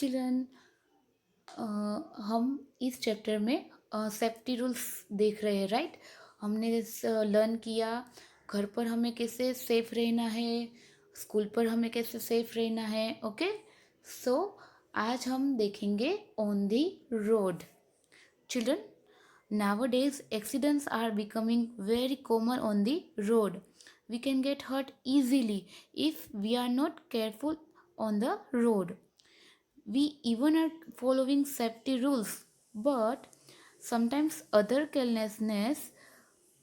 Children, हम इस chapter में सेफ्टी रूल्स देख रहे हैं, राइट। हमने लर्न किया घर पर हमें कैसे सेफ रहना है, स्कूल पर हमें कैसे सेफ रहना है। ओके, सो आज हम देखेंगे on the road. Children, nowadays accidents are becoming very common on the road. We can get hurt easily if we are not careful on the road. We even are following safety rules, but sometimes other carelessness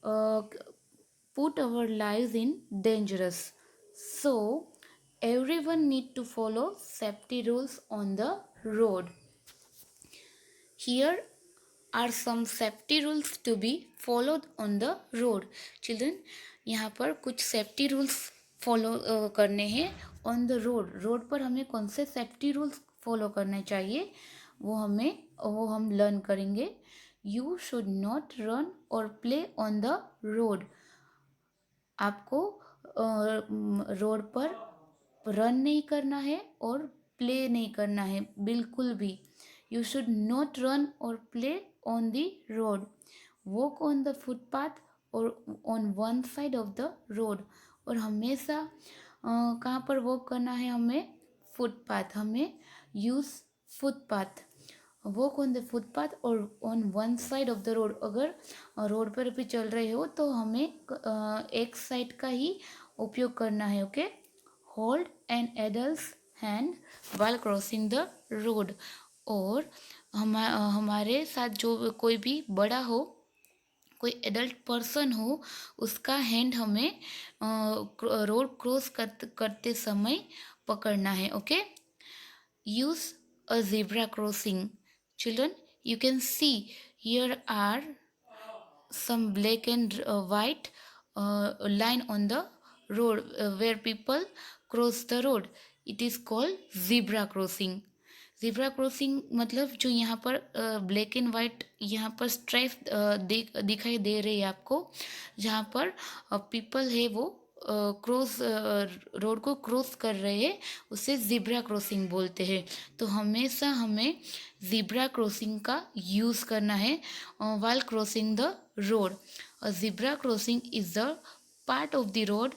uh, put our lives in dangerous. So everyone need to follow safety rules on the road. Here are some safety rules to be followed on the road. Children, यहाँ पर कुछ safety rules follow करने हैं on the road. Road पर हमें कौन से safety rules follow करने चाहिए वो हम लर्न करेंगे। यू शुड नॉट रन और प्ले ऑन द रोड। आपको रोड पर रन नहीं करना है और प्ले नहीं करना है बिल्कुल भी। यू शुड नॉट रन और play on the road. Walk on the footpath और on one side of the road. और हमेशा कहाँ पर वॉक करना है हमें? फुटपाथ। हमें use footpath. Walk on the footpath और on one side of the road. अगर रोड पर भी चल रहे हो तो हमें एक साइड का ही उपयोग करना है। Okay, hold N adults hand while crossing the road. और हमारे साथ जो कोई भी बड़ा हो, कोई एडल्ट पर्सन हो, उसका हैंड हमें रोड क्रॉस करते समय पकड़ना है। Okay, use a zebra crossing. Children, you can see here are some black and white line on the road where people cross the road. It is called zebra crossing. Zebra crossing मतलब जो यहाँ पर black and white यहाँ पर stripe दिखाई दे रही है आपको, जहाँ पर पीपल है वो क्रॉस रोड को क्रॉस कर रहे हैं, उसे ज़ीब्रा क्रॉसिंग बोलते हैं। तो हमेशा हमें ज़ीब्रा क्रॉसिंग का यूज़ करना है while crossing the road. A zebra crossing is the part of the road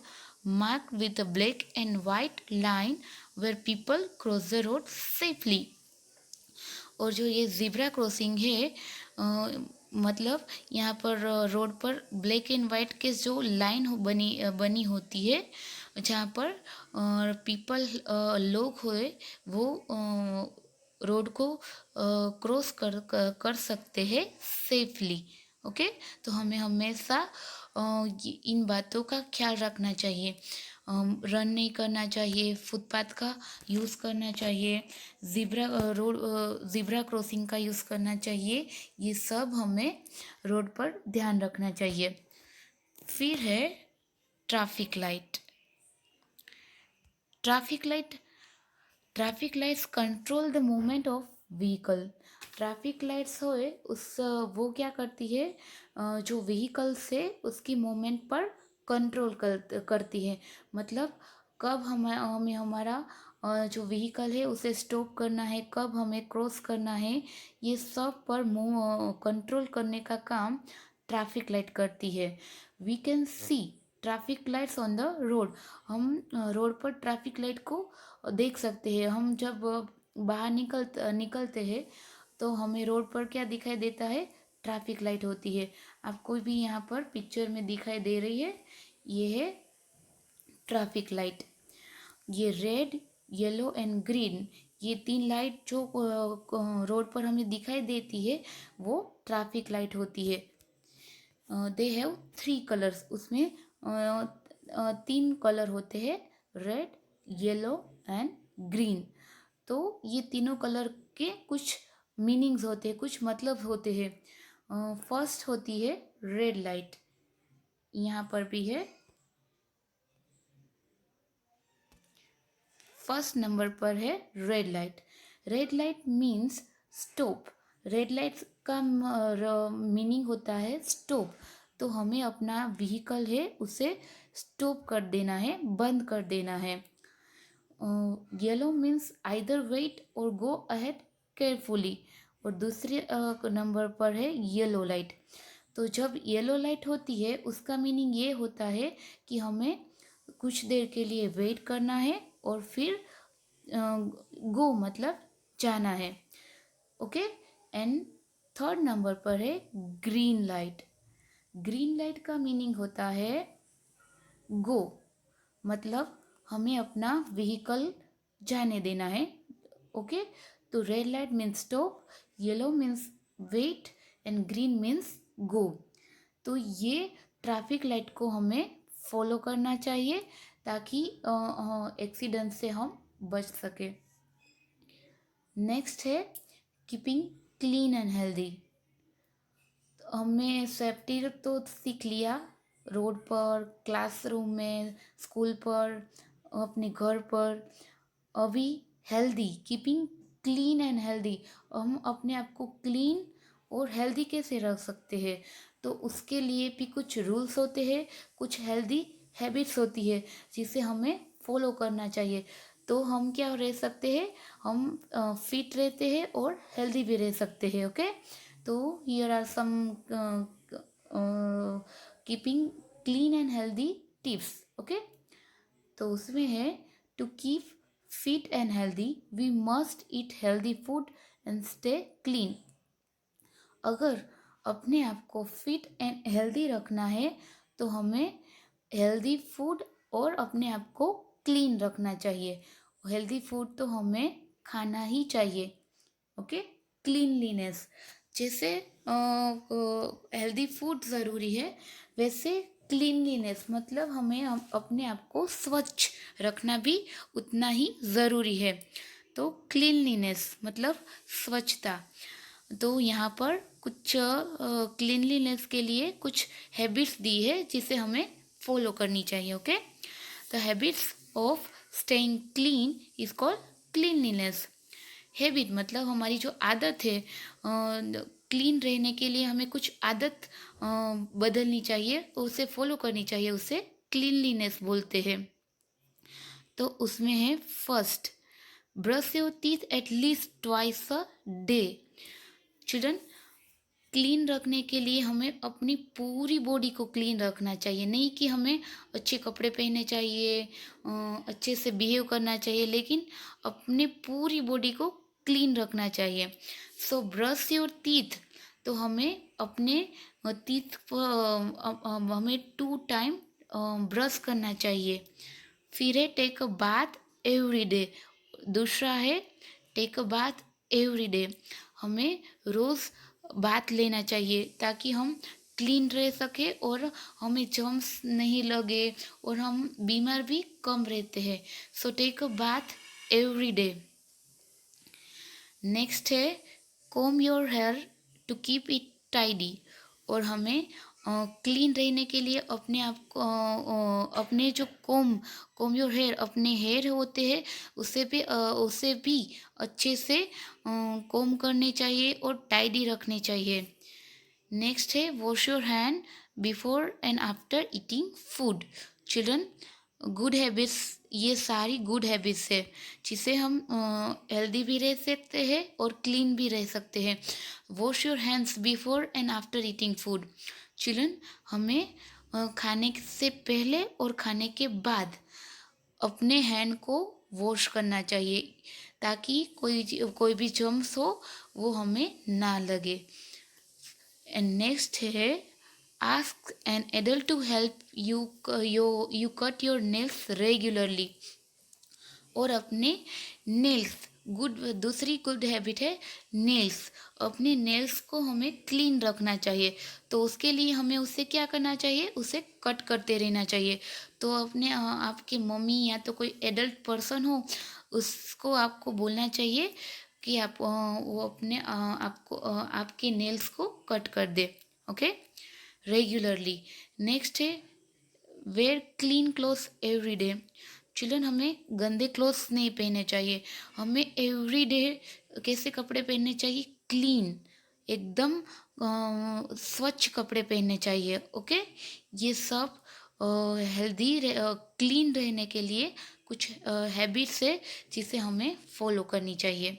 marked with a black and white line where people cross the road safely. और जो ये ज़ीब्रा क्रॉसिंग है मतलब यहाँ पर रोड पर ब्लैक एंड वाइट के जो लाइन बनी होती है, जहाँ पर पीपल लोग हुए वो रोड को क्रॉस कर सकते हैं सेफली। ओके, तो हमें हमेशा इन बातों का ख्याल रखना चाहिए। रन नहीं करना चाहिए, फुटपाथ का यूज़ करना चाहिए, ज़ीब्रा क्रॉसिंग का यूज़ करना चाहिए। ये सब हमें रोड पर ध्यान रखना चाहिए। फिर है traffic light. Traffic lights control the movement of vehicle. Traffic lights होए उस वो क्या करती है, जो व्हीकल से उसकी मूवमेंट पर कंट्रोल करती है। मतलब कब हमें हमारा जो व्हीकल है उसे स्टॉप करना है, कब हमें क्रॉस करना है, ये सब पर कंट्रोल करने का काम ट्रैफिक लाइट करती है। We can see traffic lights on the road. हम रोड पर ट्रैफिक लाइट को देख सकते हैं। हम जब बाहर निकलते हैं तो हमें रोड पर क्या दिखाई देता है? ट्रैफिक लाइट होती है। आपको भी यहाँ पर पिक्चर में दिखाई दे रही है, ये है ट्रैफिक लाइट। ये रेड, येलो एंड ग्रीन, ये तीन लाइट जो रोड पर हमें दिखाई देती है वो ट्रैफिक लाइट होती है। They have 3 colours. उसमें तीन कलर होते हैं, रेड, येलो एंड ग्रीन। तो ये तीनों कलर के कुछ मीनिंग्स होते हैं, कुछ मतलब होते हैं। फर्स्ट होती है रेड लाइट, यहाँ पर भी है। फर्स्ट नंबर पर है red light. Red light means stop. Red light का मीनिंग होता है स्टॉप। तो हमें अपना व्हीकल है उसे स्टॉप कर देना है, बंद कर देना है। येलो मीन्स आइदर वेट और गो अहेड केयरफुली, और दूसरे नंबर पर है येलो लाइट। तो जब येलो लाइट होती है उसका मीनिंग ये होता है कि हमें कुछ देर के लिए वेट करना है और फिर गो मतलब जाना है। ओके। एंड थर्ड नंबर पर है ग्रीन लाइट। ग्रीन लाइट का मीनिंग होता है गो, मतलब हमें अपना व्हीकल जाने देना है। ओके। तो red light means stop, yellow means wait and green means go. तो ये ट्रैफिक लाइट को हमें फॉलो करना चाहिए ताकि एक्सीडेंट से हम बच सके। नेक्स्ट है कीपिंग क्लीन एंड हेल्दी। हमने सेफ्टी तो सीख लिया, रोड पर, क्लासरूम में, स्कूल पर, अपने घर पर। अभी healthy, keeping clean and healthy, हम अपने आप को क्लीन और हेल्दी कैसे रख सकते हैं, तो उसके लिए भी कुछ रूल्स होते हैं, कुछ हेल्दी हैबिट्स होती है जिसे हमें फॉलो करना चाहिए। तो हम क्या रह सकते हैं, हम फिट रहते हैं और हेल्दी भी रह सकते हैं। ओके। तो here are some keeping clean and healthy tips. Okay. तो उसमें है to keep fit and healthy we must eat healthy food and stay clean. अगर अपने आप को फिट एंड हेल्दी रखना है तो हमें हेल्दी फूड और अपने आप को क्लीन रखना चाहिए। हेल्दी फूड तो हमें खाना ही चाहिए। ओके। क्लीनलीनेस, जैसे हेल्दी फूड ज़रूरी है वैसे क्लीनलीनेस मतलब हमें अपने आप को स्वच्छ रखना भी उतना ही ज़रूरी है। तो क्लीनलीनेस मतलब स्वच्छता। तो यहाँ पर कुछ क्लीनलीनेस के लिए कुछ हैबिट्स दी है जिसे हमें फॉलो करनी चाहिए। Okay. The habits of staying clean is called cleanliness. Habit मतलब हमारी जो आदत है, क्लीन रहने के लिए हमें कुछ आदत बदलनी चाहिए, उसे फॉलो करनी चाहिए, उसे क्लीनलीनेस बोलते हैं। तो उसमें है first, brush your teeth at least twice a day. Children, clean रखने के लिए हमें अपनी पूरी बॉडी को क्लीन रखना चाहिए, नहीं कि हमें अच्छे कपड़े पहनने चाहिए, अच्छे से बिहेव करना चाहिए, लेकिन अपने पूरी बॉडी को क्लीन रखना चाहिए। सो ब्रश योर टीथ, तो हमें अपने टीथ हमें 2 टाइम ब्रश करना चाहिए। फिर है take a bath every day. दूसरा है take a bath every day, हमें रोज़ बाथ लेना चाहिए ताकि हम क्लीन रह सके और हमें जर्म्स नहीं लगे और हम बीमार भी कम रहते हैं। So take a bath every day. Next है comb your hair to keep it tidy, और हमें क्लीन रहने के लिए अपने आप को अपने जो कोम योर हेयर, अपने हेयर होते हैं उसे भी अच्छे से कोम करने चाहिए और टाइडी रखने चाहिए। नेक्स्ट है wash your hand before and after eating food. Children, good habits, ये सारी गुड हैबिट्स है जिससे हम हेल्दी भी रह सकते हैं और क्लीन भी रह सकते हैं। Wash your hands before and after eating food. Children, हमें खाने से पहले और खाने के बाद अपने हैंड को वॉश करना चाहिए ताकि कोई भी जर्म्स हो वो हमें ना लगे। एंड नेक्स्ट है ask an adult to help you cut your nails regularly, और अपने नेल्स, दूसरी गुड हैबिट है नेल्स, अपने नेल्स को हमें क्लीन रखना चाहिए। तो उसके लिए हमें उसे क्या करना चाहिए, उसे कट करते रहना चाहिए। तो अपने आपके मम्मी या तो कोई एडल्ट पर्सन हो उसको आपको बोलना चाहिए कि आप वो अपने आपको आपके नेल्स को कट कर दे। Okay, regularly. नेक्स्ट है wear clean clothes every day. Children, हमें गंदे क्लोथ्स नहीं पहनने चाहिए, हमें एवरी डे कैसे कपड़े पहनने चाहिए, क्लीन, एकदम स्वच्छ कपड़े पहनने चाहिए। ओके, ये सब हेल्दी क्लीन रहने के लिए कुछ हैबिट्स है जिसे हमें फॉलो करनी चाहिए।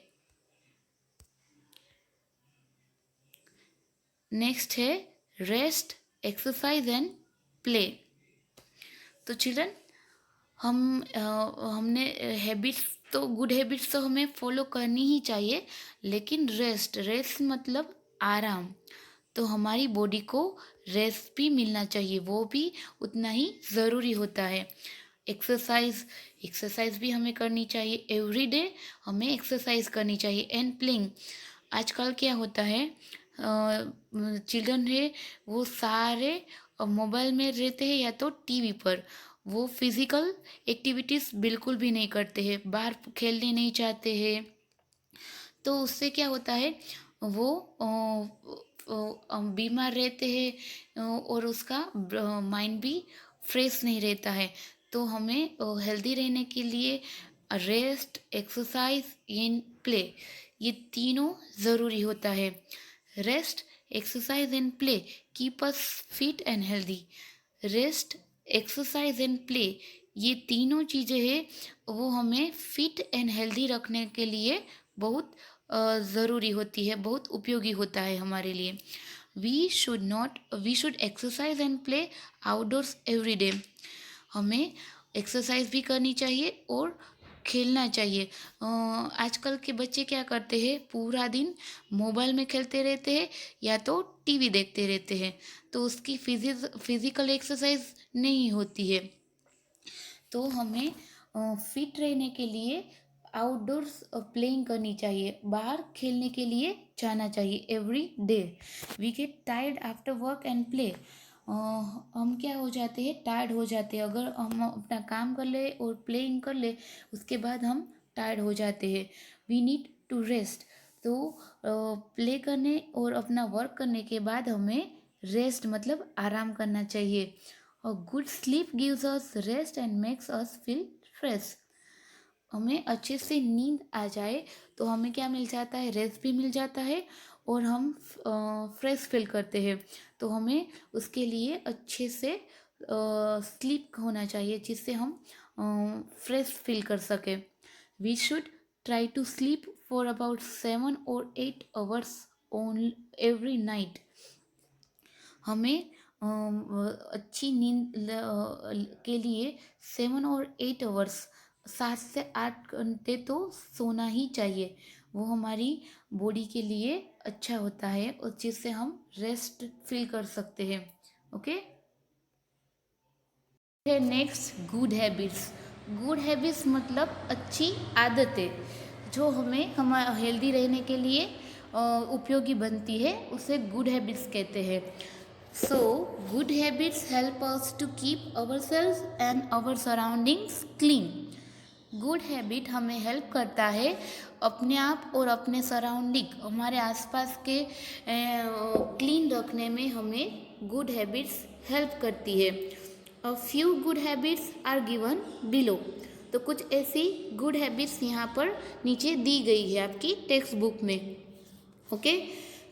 नेक्स्ट है रेस्ट, एक्सरसाइज एंड प्ले। तो चिल्ड्रन हमने हैबिट्स तो गुड हैबिट्स तो हमें फॉलो करनी ही चाहिए, लेकिन रेस्ट मतलब आराम। तो हमारी बॉडी को रेस्ट भी मिलना चाहिए, वो भी उतना ही ज़रूरी होता है। एक्सरसाइज एक्सरसाइज भी हमें करनी चाहिए, एवरी डे हमें एक्सरसाइज करनी चाहिए। एंड प्लेइंग, आजकल क्या होता है, चिल्ड्रन है वो सारे मोबाइल में रहते हैं या तो टीवी पर, वो फिज़िकल एक्टिविटीज़ बिल्कुल भी नहीं करते हैं, बाहर खेलने नहीं चाहते हैं। तो उससे क्या होता है, वो बीमार रहते हैं और उसका माइंड भी फ्रेश नहीं रहता है। तो हमें हेल्दी रहने के लिए रेस्ट, एक्सरसाइज एंड प्ले, ये तीनों ज़रूरी होता है। Rest, exercise and play keep us fit and healthy. Rest, exercise and play, ये तीनों चीज़ें हैं, वो हमें फिट एंड हेल्दी रखने के लिए बहुत ज़रूरी होती है, बहुत उपयोगी होता है हमारे लिए। We should exercise and play outdoors every day. हमें एक्सरसाइज भी करनी चाहिए और खेलना चाहिए। आजकल के बच्चे क्या करते हैं, पूरा दिन मोबाइल में खेलते रहते हैं या तो टीवी देखते रहते हैं, तो उसकी फिजिकल एक्सरसाइज नहीं होती है। तो हमें फिट रहने के लिए आउटडोर्स प्लेइंग करनी चाहिए, बाहर खेलने के लिए जाना चाहिए every day. We get tired after work and play. हम क्या हो जाते हैं, टायर्ड हो जाते हैं, अगर हम अपना काम कर ले और प्लेइंग कर ले उसके बाद हम टायर्ड हो जाते हैं। We need to rest. तो प्ले करने और अपना वर्क करने के बाद हमें रेस्ट मतलब आराम करना चाहिए। A good sleep gives us rest and makes us feel fresh। हमें अच्छे से नींद आ जाए तो हमें क्या मिल जाता है, रेस्ट भी मिल जाता है और हम फ्रेश फील करते हैं। तो हमें उसके लिए अच्छे से स्लीप होना चाहिए जिससे हम फ्रेश फील कर सकें। We should try to sleep for about 7 or 8 hours on every night. हमें अच्छी नींद के लिए 7 और 8 आवर्स, 7 से 8 घंटे तो सोना ही चाहिए। वो हमारी बॉडी के लिए अच्छा होता है और जिससे हम रेस्ट फील कर सकते हैं। Okay, next good habits. Good habits मतलब अच्छी आदतें जो हमें हेल्दी रहने के लिए उपयोगी बनती है, उसे गुड हैबिट्स कहते हैं। So good habits help us to keep our selves and our surroundings clean. Good habit हमें हेल्प करता है अपने आप और अपने सराउंडिंग, हमारे आसपास के क्लीन रखने में हमें गुड हैबिट्स हेल्प करती है। A few good habits are given below. तो कुछ ऐसी गुड हैबिट्स यहाँ पर नीचे दी गई है आपकी टेक्स्ट बुक में। ओके,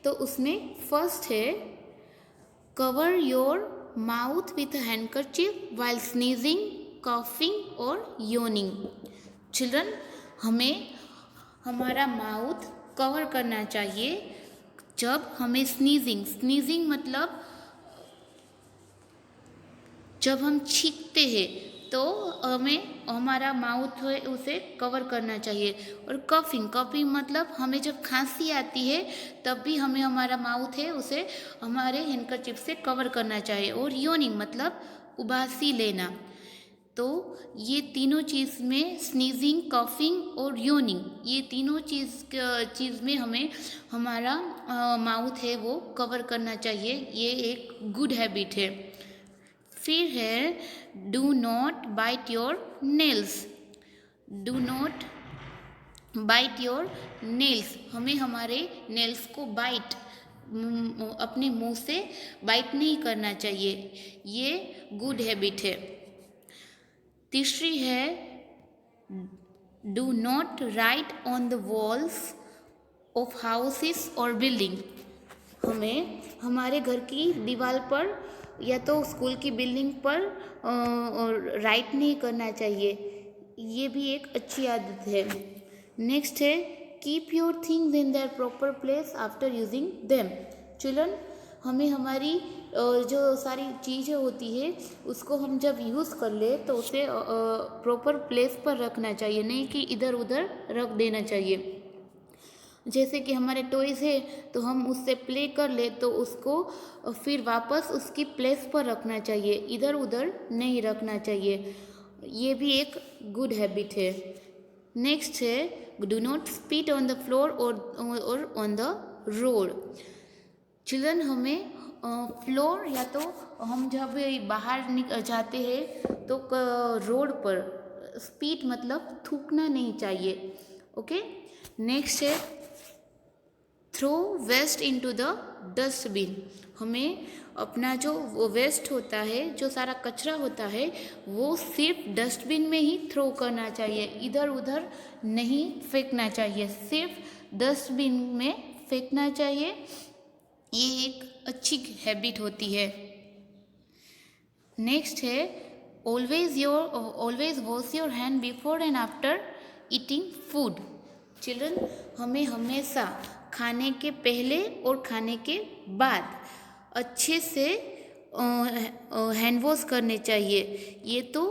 तो उसमें फर्स्ट है cover your mouth with handkerchief while sneezing, coughing और योनिंग। चिल्ड्रन, हमें हमारा माउथ कवर करना चाहिए जब हमें स्नीजिंग मतलब जब हम छींकते हैं तो हमें हमारा माउथ है उसे कवर करना चाहिए। और कफिंग मतलब हमें जब खांसी आती है तब भी हमें हमारा माउथ है उसे हमारे हैंडकरचिप से कवर करना चाहिए। और योनिंग मतलब उबासी लेना। तो ये तीनों चीज़ में स्नीजिंग, कॉफिंग और योनिंग, ये तीनों चीज़ में हमें हमारा माउथ है वो कवर करना चाहिए। ये एक गुड हैबिट है। फिर है do not bite your nails. Do not bite your nails, हमें हमारे नेल्स को बाइट अपने मुंह से बाइट नहीं करना चाहिए, ये गुड हैबिट है। तीसरी है do not right on the walls of houses और बिल्डिंग। हमें हमारे घर की दीवार पर या तो स्कूल की बिल्डिंग पर राइट नहीं करना चाहिए, ये भी एक अच्छी आदत है। नेक्स्ट है keep your things in their proper place after using them. Children, हमें हमारी जो सारी चीज़ें होती है उसको हम जब यूज़ कर ले तो उसे प्रॉपर प्लेस पर रखना चाहिए, नहीं कि इधर उधर रख देना चाहिए। जैसे कि हमारे टॉयज़ है तो हम उससे प्ले कर ले तो उसको फिर वापस उसकी प्लेस पर रखना चाहिए, इधर उधर नहीं रखना चाहिए, ये भी एक गुड हैबिट है। नेक्स्ट है do not spit on the floor और ऑन द रोड। चिल्ड्रन, हमें फ्लोर या तो हम जब बाहर जाते हैं तो रोड पर स्पीट मतलब थूकना नहीं चाहिए। ओके। नेक्स्ट है throw waste into the dustbin. हमें अपना जो वेस्ट होता है, जो सारा कचरा होता है, वो सिर्फ डस्टबिन में ही थ्रो करना चाहिए, इधर उधर नहीं फेंकना चाहिए, सिर्फ डस्टबिन में फेंकना चाहिए। ये एक अच्छी हैबिट होती है। नेक्स्ट है always wash your hand before and after eating food. Children, हमें हमेशा खाने के पहले और खाने के बाद अच्छे से हैंड वॉश करने चाहिए, ये तो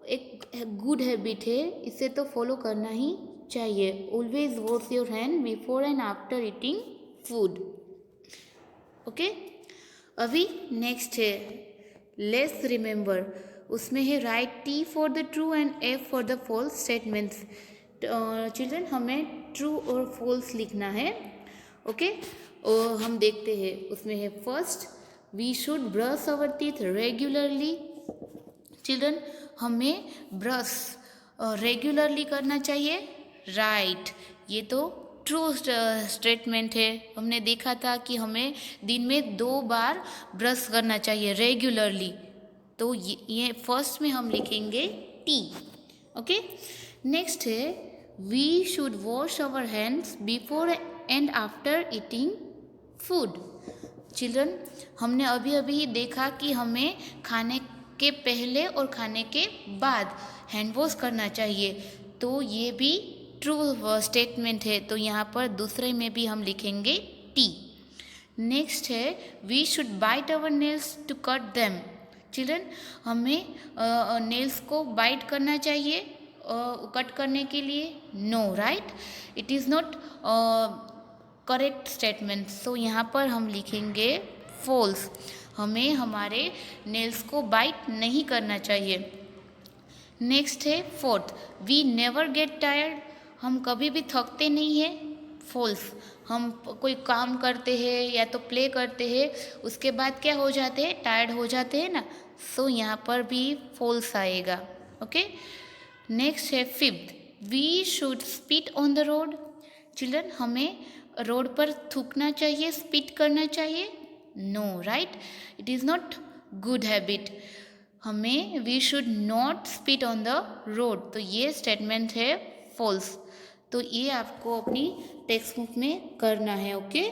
एक गुड हैबिट है, इसे तो फॉलो करना ही चाहिए। Always wash your hand before and after eating food. Okay. अभी नेक्स्ट है लेट्स रिमेंबर, उसमें है write T for the true and F for the false statements. Children, हमें ट्रू और फॉल्स लिखना है। ओके। और हम देखते हैं उसमें है first we should brush our teeth regularly. Children, हमें ब्रश रेगुलरली करना चाहिए, राइट, ये तो ट्रू स्टेटमेंट है। हमने देखा था कि हमें दिन में 2 बार ब्रश करना चाहिए रेगुलरली, तो ये फर्स्ट में हम लिखेंगे टी। ओके। नेक्स्ट है we should wash our hands before and after eating food. Children, हमने अभी अभी देखा कि हमें खाने के पहले और खाने के बाद हैंड वॉश करना चाहिए, तो ये भी ट्रू स्टेटमेंट है, तो यहाँ पर दूसरे में भी हम लिखेंगे टी। नेक्स्ट है we should bite our nails to cut them. Children, हमें नेल्स को बाइट करना चाहिए कट करने के लिए, no, right, it is not correct statement, so यहाँ पर हम लिखेंगे फॉल्स, हमें हमारे नेल्स को बाइट नहीं करना चाहिए। नेक्स्ट है fourth we never get tired, हम कभी भी थकते नहीं हैं, फॉल्स, हम कोई काम करते हैं या तो प्ले करते हैं उसके बाद क्या हो जाते हैं, टायर्ड हो जाते हैं ना, सो यहाँ पर भी फॉल्स आएगा। ओके। नेक्स्ट है fifth we should spit on the road. Children, हमें रोड पर थूकना चाहिए, स्पीट करना चाहिए, no, right, it is not good habit, हमें we should not spit on the road, तो ये स्टेटमेंट है फॉल्स, तो ये आपको अपनी टेक्स्ट बुक में करना है। ओके।